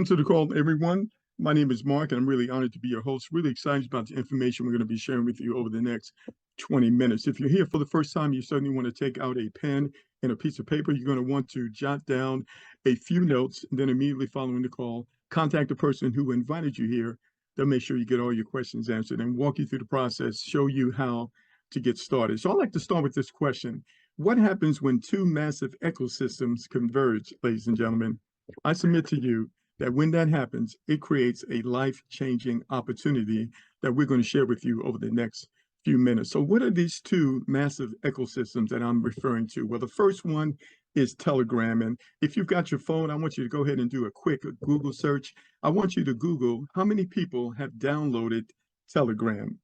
Welcome to the call, everyone. My name is Mark, and I'm really honored to be your host. Really excited about the information we're going to be sharing with you over the next 20 minutes. If you're here for the first time, you certainly want to take out a pen and a piece of paper. You're going to want to jot down a few notes, and then immediately following the call, contact the person who invited you here. They'll make sure you get all your questions answered and walk you through the process, show you how to get started. So I'd like to start with this question. What happens when two massive ecosystems converge, ladies and gentlemen? I submit to you that when that happens, it creates a life-changing opportunity that we're going to share with you over the next few minutes. So what are these two massive ecosystems that I'm referring to? Well, the first one is Telegram. And if you've got your phone, I want you to go ahead and do a quick Google search. I want you to Google how many people have downloaded Telegram.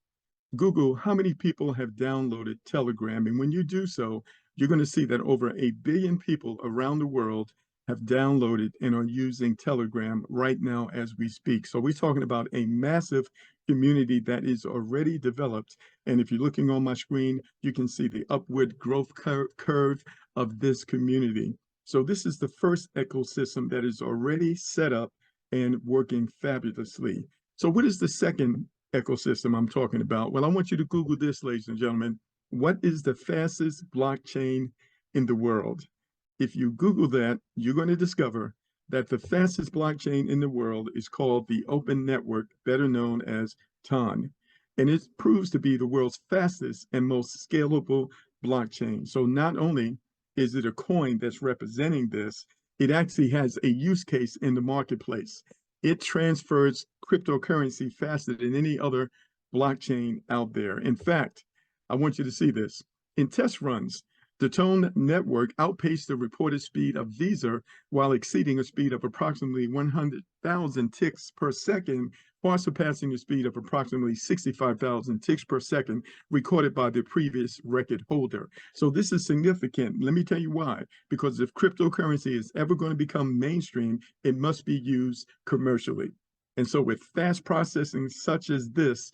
Google how many people have downloaded Telegram. And when you do so, you're going to see that over 1 billion people around the world have downloaded and are using Telegram right now as we speak. So we're talking about a massive community that is already developed. And if you're looking on my screen, you can see the upward growth curve of this community. So this is the first ecosystem that is already set up and working fabulously. So what is the second ecosystem I'm talking about? Well, I want you to Google this, ladies and gentlemen. What is the fastest blockchain in the world? If you Google that, you're going to discover that the fastest blockchain in the world is called the Open Network, better known as TON. And it proves to be the world's fastest and most scalable blockchain. So not only is it a coin that's representing this, it actually has a use case in the marketplace. It transfers cryptocurrency faster than any other blockchain out there. In fact, I want you to see this. In test runs, the TON network outpaced the reported speed of Visa while exceeding a speed of approximately 100,000 ticks per second, far surpassing the speed of approximately 65,000 ticks per second recorded by the previous record holder. So this is significant. Let me tell you why. Because if cryptocurrency is ever going to become mainstream, it must be used commercially. And so with fast processing such as this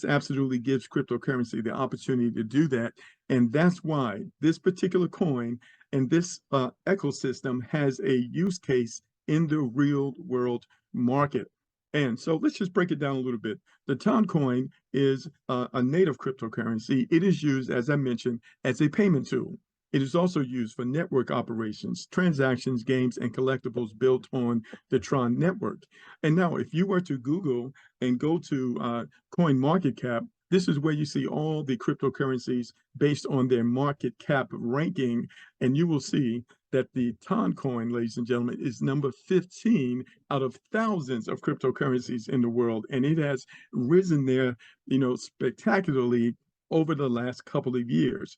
absolutely gives cryptocurrency the opportunity to do that. And that's why this particular coin and this ecosystem has a use case in the real world market. And so let's just break it down a little bit. The TON coin is a native cryptocurrency. It is used, as I mentioned, as a payment tool. It is also used for network operations, transactions, games, and collectibles built on the Tron network. And now, if you were to Google and go to CoinMarketCap, this is where you see all the cryptocurrencies based on their market cap ranking. And you will see that the TON coin, ladies and gentlemen, is number 15 out of thousands of cryptocurrencies in the world. And it has risen there, spectacularly over the last couple of years.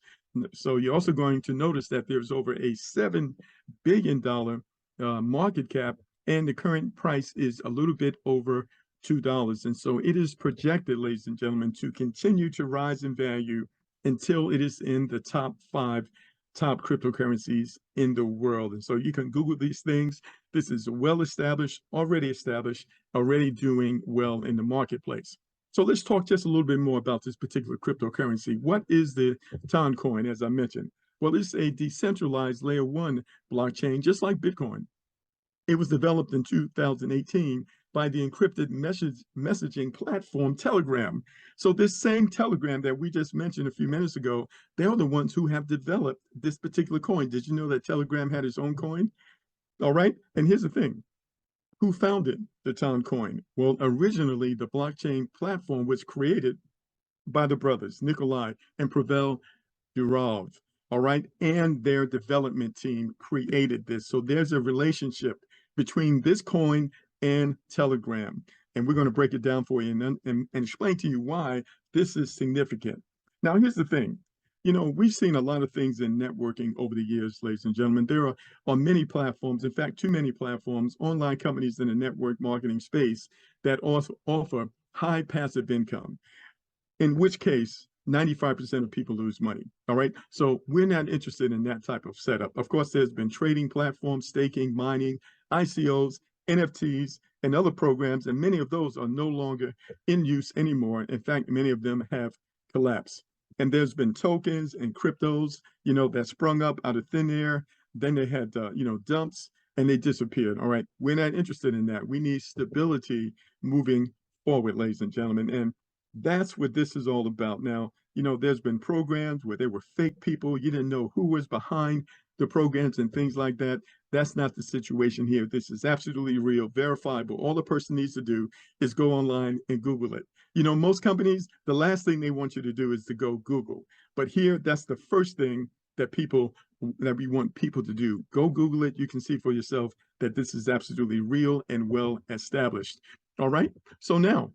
So you're also going to notice that there's over a $7 billion market cap, and the current price is a little bit over $2. And so it is projected, ladies and gentlemen, to continue to rise in value until it is in the top 5 top cryptocurrencies in the world. And so you can Google these things. This is well established, already doing well in the marketplace. So let's talk just a little bit more about this particular cryptocurrency. What is the TON coin, as I mentioned? Well, it's a decentralized layer 1 blockchain, just like Bitcoin. It was developed in 2018 by the encrypted messaging platform Telegram. So this same Telegram that we just mentioned a few minutes ago, they're the ones who have developed this particular coin. Did you know that Telegram had its own coin? All right, and here's the thing. Who founded the TON coin? Well, originally the blockchain platform was created by the brothers, Nikolai and Pavel Durov, all right? And their development team created this. So there's a relationship between this coin and Telegram. And we're going to break it down for you and explain to you why this is significant. Now, here's the thing. We've seen a lot of things in networking over the years, ladies and gentlemen. There are on many platforms, in fact, too many platforms, online companies in the network marketing space that offer high passive income, in which case 95% of people lose money, all right? So we're not interested in that type of setup. Of course, there's been trading platforms, staking, mining, ICOs, NFTs, and other programs, and many of those are no longer in use anymore. In fact, many of them have collapsed. And there's been tokens and cryptos, that sprung up out of thin air. Then they had, dumps and they disappeared. All right. We're not interested in that. We need stability moving forward, ladies and gentlemen. And that's what this is all about. Now, there's been programs where there were fake people. You didn't know who was behind the programs and things like that. That's not the situation here. This is absolutely real, verifiable. All the person needs to do is go online and Google it. Most companies, the last thing they want you to do is to go Google. But here, that's the first thing that we want people to do. Go Google it. You can see for yourself that this is absolutely real and well established. All right. So now,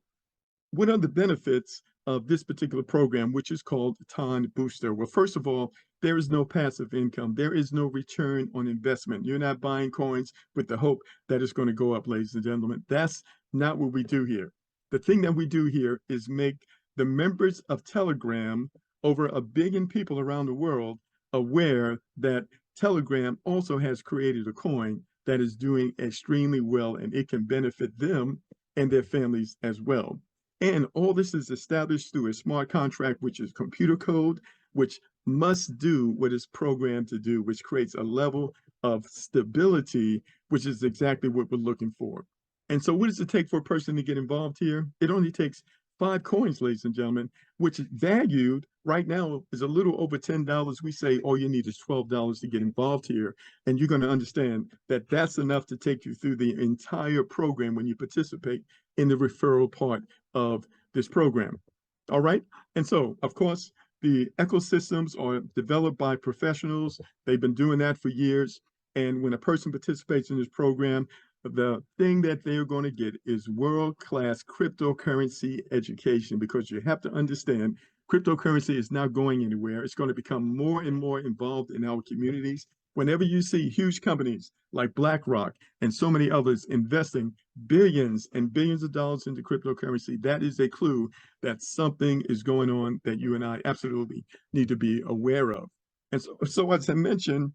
what are the benefits of this particular program, which is called Time Booster? Well, first of all, there is no passive income. There is no return on investment. You're not buying coins with the hope that it's going to go up, ladies and gentlemen. That's not what we do here. The thing that we do here is make the members of Telegram, over 1 billion people around the world, aware that Telegram also has created a coin that is doing extremely well, and it can benefit them and their families as well. And all this is established through a smart contract, which is computer code, which must do what it's programmed to do, which creates a level of stability, which is exactly what we're looking for. And so what does it take for a person to get involved here? It only takes 5 coins, ladies and gentlemen, which is valued right now is a little over $10. We say all you need is $12 to get involved here. And you're going to understand that that's enough to take you through the entire program when you participate in the referral part of this program. All right. And so, of course, the ecosystems are developed by professionals. They've been doing that for years. And when a person participates in this program, the thing that they're going to get is world-class cryptocurrency education, because you have to understand cryptocurrency is not going anywhere. It's going to become more and more involved in our communities. Whenever you see huge companies like BlackRock and so many others investing billions and billions of dollars into cryptocurrency, that is a clue that something is going on that you and I absolutely need to be aware of. And so as I mentioned,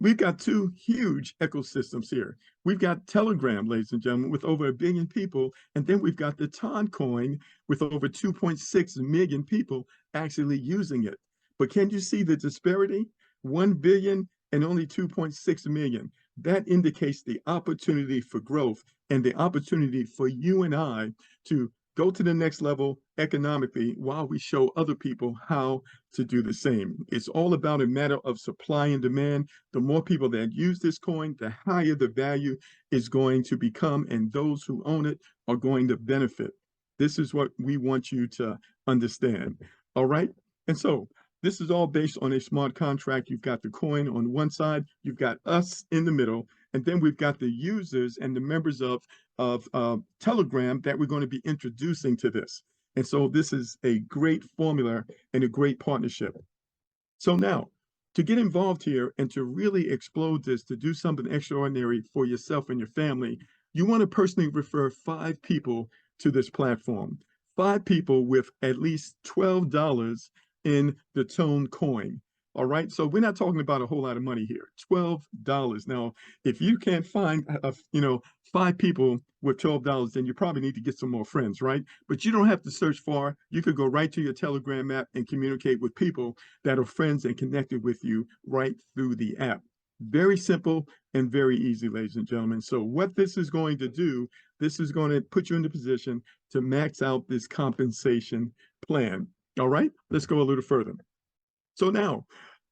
we've got 2 huge ecosystems here. We've got Telegram, ladies and gentlemen, with over 1 billion people, and then we've got the Toncoin with over 2.6 million people actually using it. But can you see the disparity? 1 billion and only 2.6 million. That indicates the opportunity for growth and the opportunity for you and I to go to the next level economically while we show other people how to do the same. It's all about a matter of supply and demand. The more people that use this coin, the higher the value is going to become, and those who own it are going to benefit. This is what we want you to understand. All right. And so this is all based on a smart contract. You've got the coin on one side, you've got us in the middle, and then we've got the users and the members of Telegram that we're going to be introducing to this. And so this is a great formula and a great partnership. So now, to get involved here and to really explode this, to do something extraordinary for yourself and your family, you want to personally refer 5 people to this platform. 5 people with at least $12 in the Tone coin. All right, so we're not talking about a whole lot of money here. $12. Now, if you can't find 5 people with $12, then you probably need to get some more friends, right? But you don't have to search far. You could go right to your Telegram app and communicate with people that are friends and connected with you right through the app. Very simple and very easy, ladies and gentlemen. So what this is going to do, this is going to put you in the position to max out this compensation plan. All right, let's go a little further. So now,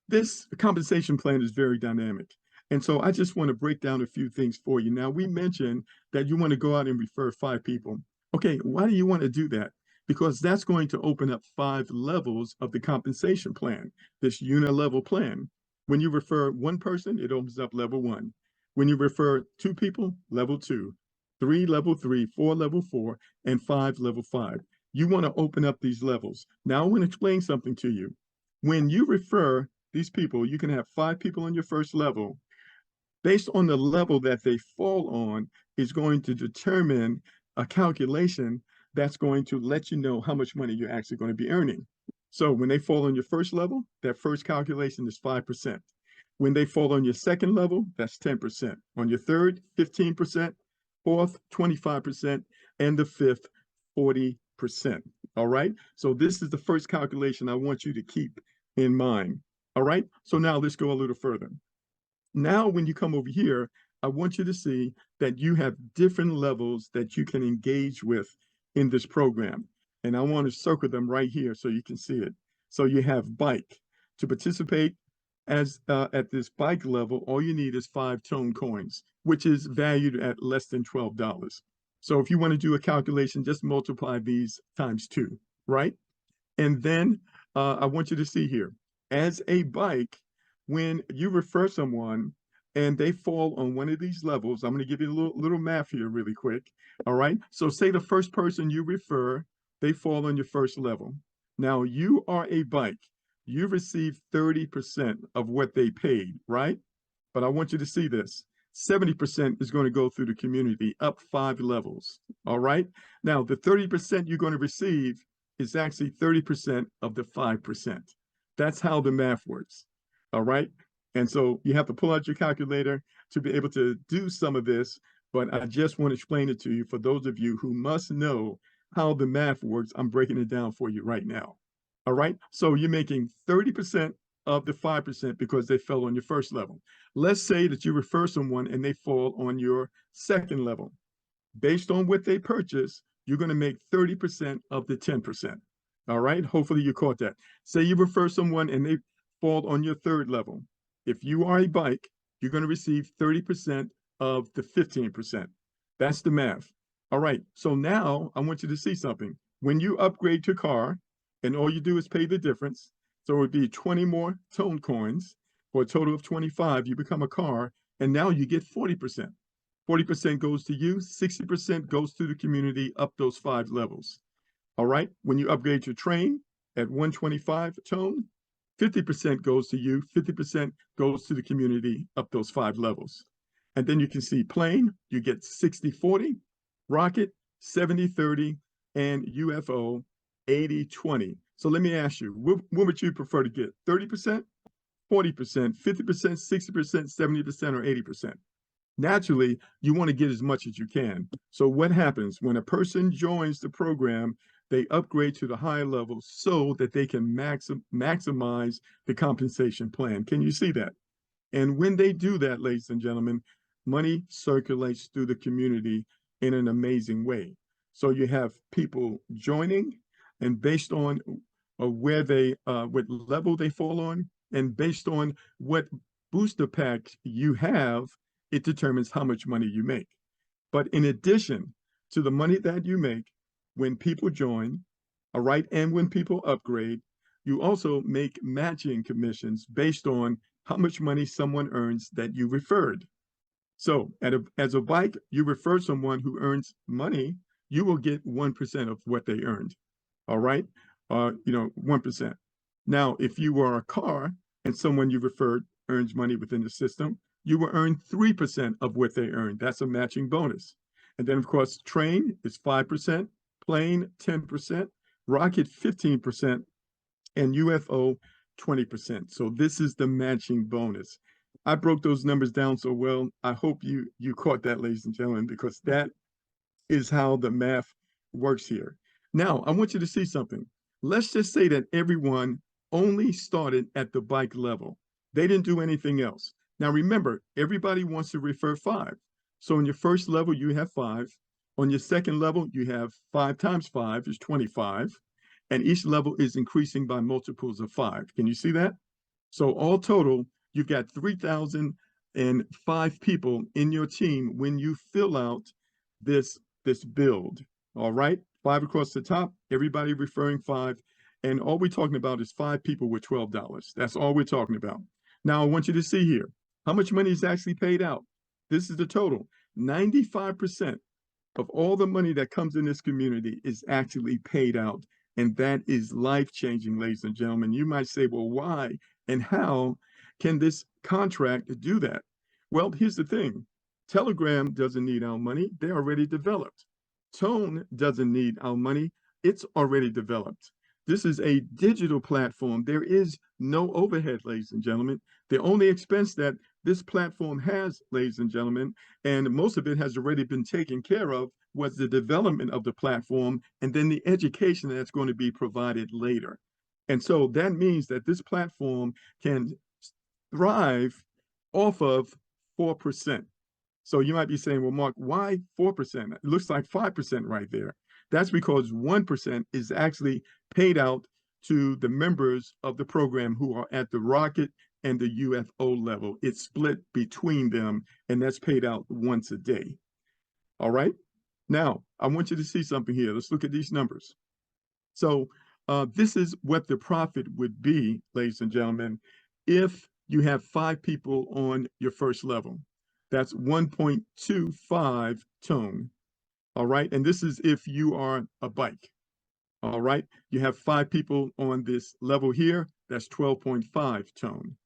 this compensation plan is very dynamic. And so I just want to break down a few things for you. Now, we mentioned that you want to go out and refer 5 people. Okay, why do you want to do that? Because that's going to open up 5 levels of the compensation plan, this uni-level plan. When you refer 1 person, it opens up level 1. When you refer 2 people, level 2, 3, level 3, 4, level 4, and 5, level 5. You want to open up these levels. Now, I want to explain something to you. When you refer these people, you can have 5 people on your first level. Based on the level that they fall on is going to determine a calculation that's going to let you know how much money you're actually going to be earning. So when they fall on your first level, that first calculation is 5%. When they fall on your second level, that's 10%. On your third, 15%, fourth, 25%, and the fifth, 40%. All right. So this is the first calculation I want you to keep in mind. All right. So now let's go a little further. Now, when you come over here, I want you to see that you have different levels that you can engage with in this program. And I want to circle them right here so you can see it. So you have bike. To participate as at this bike level, all you need is 5 tone coins, which is valued at less than $12. So if you want to do a calculation, just multiply these times 2, right? And then I want you to see here, as a bike, when you refer someone and they fall on one of these levels, I'm going to give you a little math here really quick. All right. So say the first person you refer, they fall on your first level. Now you are a bike. You receive 30% of what they paid, right? But I want you to see this. 70% is going to go through the community up 5 levels. All right. Now, the 30% you're going to receive is actually 30% of the 5%. That's how the math works. All right. And so you have to pull out your calculator to be able to do some of this. But I just want to explain it to you for those of you who must know how the math works. I'm breaking it down for you right now. All right. So you're making 30% of the 5% because they fell on your first level. Let's say that you refer someone and they fall on your second level. Based on what they purchase, you're going to make 30% of the 10%. All right. Hopefully you caught that. Say you refer someone and they fall on your third level. If you are a bike, you're going to receive 30% of the 15%. That's the math. All right. So now I want you to see something. When you upgrade your car and all you do is pay the difference, so it would be 20 more tone coins for a total of 25. You become a car, and now you get 40%. 40% goes to you, 60% goes to the community up those 5 levels. All right. When you upgrade your train at 125 tone, 50% goes to you, 50% goes to the community up those 5 levels. And then you can see plane, you get 60-40, rocket, 70-30, and UFO, 80-20. So let me ask you, what would you prefer to get? 30%, 40%, 50%, 60%, 70%, or 80%? Naturally, you want to get as much as you can. So what happens when a person joins the program, they upgrade to the higher level so that they can maximize the compensation plan. Can you see that? And when they do that, ladies and gentlemen, money circulates through the community in an amazing way. So you have people joining, and based on where they, what level they fall on, and based on what booster pack you have, it determines how much money you make. But in addition to the money that you make, when people join, all right, and when people upgrade, you also make matching commissions based on how much money someone earns that you referred. So as a bike, you refer someone who earns money, you will get 1% of what they earned. All right. 1%. Now, if you are a car and someone you referred earns money within the system, you will earn 3% of what they earned. That's a matching bonus. And then, of course, train is 5%, plane 10%, rocket 15%, and UFO 20%. So this is the matching bonus. I broke those numbers down so well. I hope you caught that, ladies and gentlemen, because that is how the math works here. Now, I want you to see something. Let's just say that everyone only started at the bike level. They didn't do anything else. Now, remember, everybody wants to refer 5. So on your first level, you have 5. On your second level, you have 5 times 5 is 25. And each level is increasing by multiples of 5. Can you see that? So all total, you've got 3,005 people in your team when you fill out this build. All right, 5 across the top, everybody referring 5. And all we're talking about is 5 people with $12. That's all we're talking about. Now, I want you to see here, how much money is actually paid out. This is the total. 95% of all the money that comes in this community is actually paid out. And that is life-changing, ladies and gentlemen. You might say, well, why and how can this contract do that? Well, here's the thing. Telegram doesn't need our money. They're already developed. Tone doesn't need our money. It's already developed. This is a digital platform. There is no overhead, ladies and gentlemen. The only expense that this platform has, ladies and gentlemen, and most of it has already been taken care of, was the development of the platform and then the education that's going to be provided later. And so that means that this platform can thrive off of 4%. So you might be saying, well, Mark, why 4%? It looks like 5% right there. That's because 1% is actually paid out to the members of the program who are at the rocket and the UFO level. It's split between them, and that's paid out once a day. All right. Now, I want you to see something here. Let's look at these numbers. So this is what the profit would be, ladies and gentlemen, if you have 5 people on your first level. That's 1.25 tone. All right. And this is if you are a bike. All right. You have 5 people on this level here. That's 12.5 tone,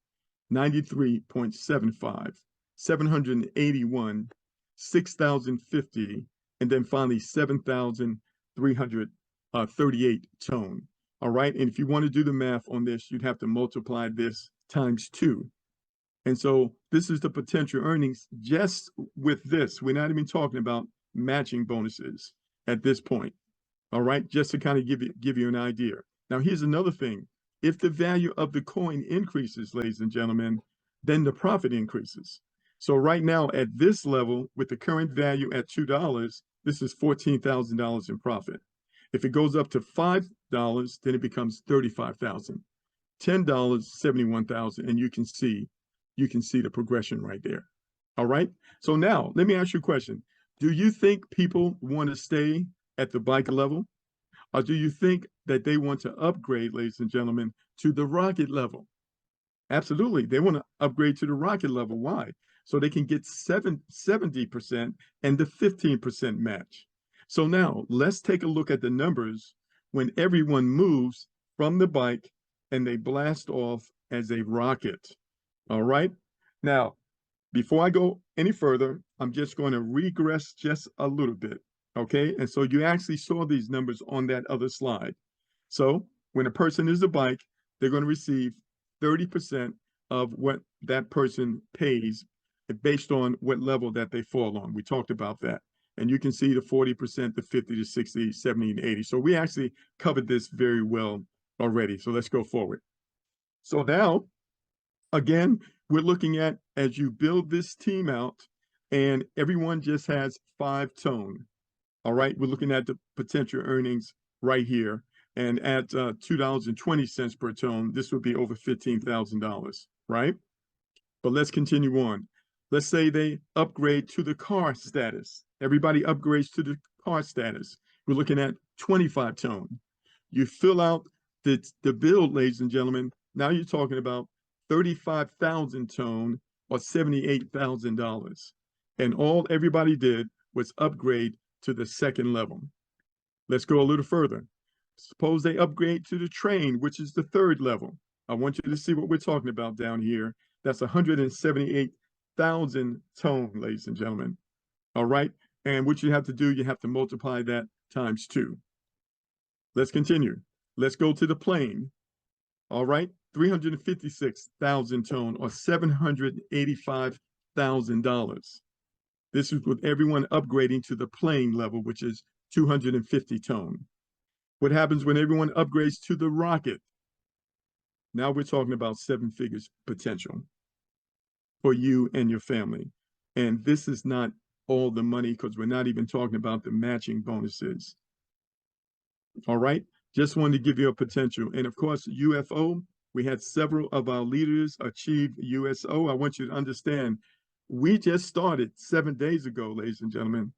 93.75, 781, 6,050, and then finally 7,338 tone. All right. And if you want to do the math on this, you'd have to multiply this times 2. And so this is the potential earnings just with this. We're not even talking about matching bonuses at this point. All right, just to kind of give you an idea. Now, here's another thing. If the value of the coin increases, ladies and gentlemen, then the profit increases. So right now at this level, with the current value at $2, this is $14,000 in profit. If it goes up to $5, then it becomes $35,000. $10, $71,000, and you can see the progression right there. All right. So now let me ask you a question. Do you think people want to stay at the bike level? Or do you think that they want to upgrade, ladies and gentlemen, to the rocket level? Absolutely. They want to upgrade to the rocket level. Why? So they can get 70% and the 15% match. So now let's take a look at the numbers when everyone moves from the bike and they blast off as a rocket. All right. Now, before I go any further, I'm just going to regress just a little bit. Okay. And so you actually saw these numbers on that other slide. So when a person is a bike, they're going to receive 30% of what that person pays based on what level that they fall on. We talked about that. And you can see the 40%, the 50 to 60, 70, and 80. So we actually covered this very well already. So let's go forward. So now, again, we're looking at as you build this team out and everyone just has 5 tone. All right, we're looking at the potential earnings right here. And at $2.20 per tone, this would be over $15,000, right? But let's continue on. Let's say they upgrade to the car status. Everybody upgrades to the car status. We're looking at 25 tone. You fill out the bill, ladies and gentlemen. Now you're talking about 35,000 tone or $78,000. And all everybody did was upgrade to the second level. Let's go a little further. Suppose they upgrade to the train, which is the third level. I want you to see what we're talking about down here. That's 178,000 tone, ladies and gentlemen. All right. And what you have to do, you have to multiply that times 2. Let's continue. Let's go to the plane. All right. 356,000 tone or $785,000. This is with everyone upgrading to the plane level, which is 250 tone. What happens when everyone upgrades to the rocket? Now we're talking about 7 figures potential for you and your family. And this is not all the money because we're not even talking about the matching bonuses. All right. Just wanted to give you a potential. And of course, UFO, we had several of our leaders achieve USO. I want you to understand, we just started 7 days ago, ladies and gentlemen.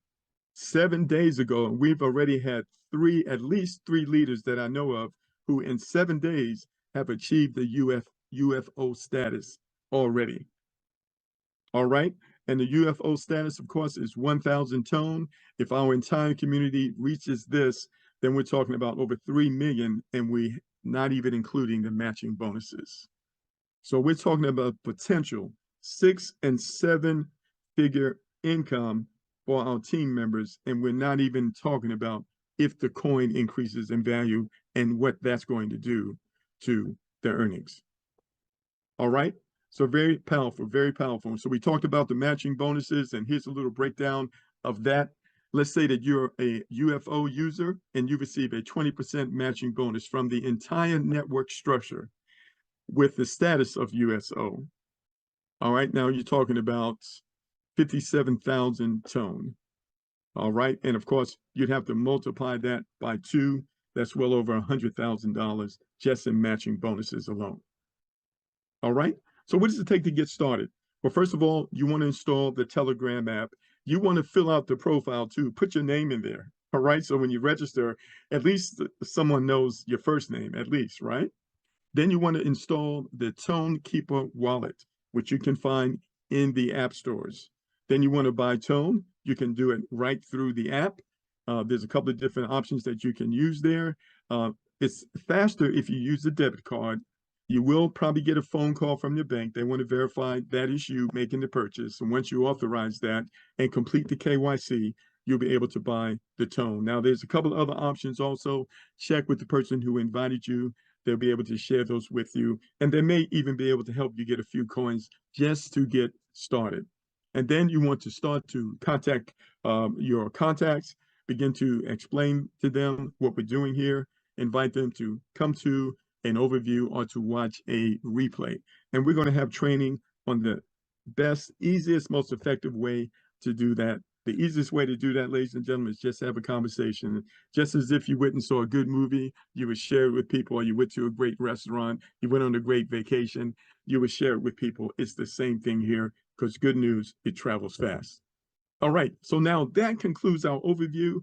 7 days ago, and we've already had at least three leaders that I know of who in 7 days have achieved the UFO status already. All right. And the UFO status, of course, is 1,000 tone. If our entire community reaches this, then we're talking about over 3 million, and we not even including the matching bonuses. So we're talking about potential 6 and 7 figure income for our team members, and we're not even talking about if the coin increases in value and what that's going to do to their earnings. All right. So very powerful, very powerful. So we talked about the matching bonuses, and here's a little breakdown of that. Let's say that you're a UFO user and you receive a 20% matching bonus from the entire network structure with the status of USO. All right, now you're talking about 57,000 tone. All right. And of course, you'd have to multiply that by 2. That's well over $100,000 just in matching bonuses alone. All right. So what does it take to get started? Well, first of all, you want to install the Telegram app. You want to fill out the profile too. Put your name in there. All right. So when you register, at least someone knows your first name, at least, right? Then you want to install the Tone Keeper wallet, which you can find in the app stores. Then you want to buy Tone. You can do it right through the app. There's a couple of different options that you can use there. It's faster if you use the debit card. You will probably get a phone call from your bank. They want to verify that is you making the purchase. And once you authorize that and complete the KYC, you'll be able to buy the Tone. Now, there's a couple of other options also. Check with the person who invited you. They'll be able to share those with you. And they may even be able to help you get a few coins just to get started. And then you want to start to contact your contacts, begin to explain to them what we're doing here, invite them to come to an overview or to watch a replay. And we're going to have training on the best, easiest, most effective way to do that. The easiest way to do that, ladies and gentlemen, is just have a conversation. Just as if you went and saw a good movie, you would share it with people, or you went to a great restaurant, you went on a great vacation, you would share it with people. It's the same thing here, because good news, it travels fast. All right, so now that concludes our overview.